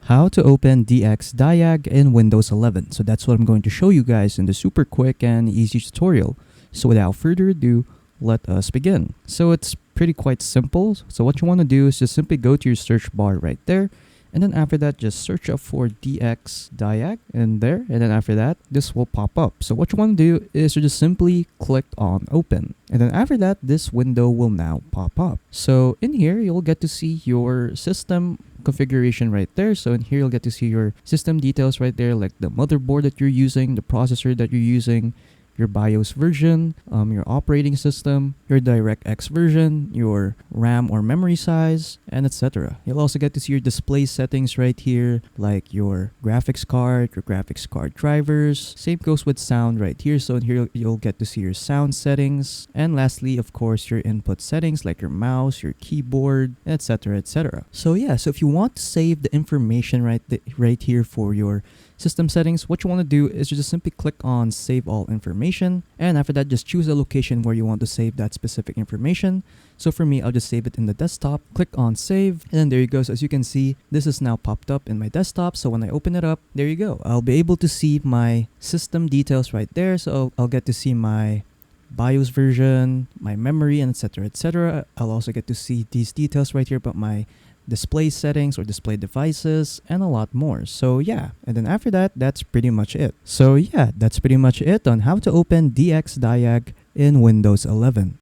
How to open DXDIAG in Windows 11. So that's what I'm going to show you guys in the super quick and easy tutorial. So without further ado, let us begin. So it's pretty quite simple. So what you want to do is just simply go to your search bar right there. And then after that, just search up for DXDIAG in there. And then after that, this will pop up. So what you want to do is to just simply click on open. And then after that, this window will now pop up. So in here, you'll get to see your system configuration right there. So in here, you'll get to see your system details right there, like the motherboard that you're using, the processor that you're using, your BIOS version, your operating system, your DirectX version, your RAM or memory size, and etc. You'll also get to see your display settings right here, like your graphics card drivers. Same goes with sound right here. So in here, you'll get to see your sound settings. And lastly, of course, your input settings like your mouse, your keyboard, etc. etc. So yeah, so if you want to save the information right here for your system settings, what you want to do is you just simply click on save all information, and after that just choose a location where you want to save that specific information. So for me, I'll just save it in the desktop, click on save, and then there you go. So as you can see, this is now popped up in my desktop. So when I open it up, there you go, I'll be able to see my system details right there. So I'll get to see my BIOS version, my memory, and etc. etc. I'll also get to see these details right here about my display settings or display devices and a lot more. So yeah, and then after that, that's pretty much it. So yeah, that's pretty much it on how to open DXDIAG in Windows 11.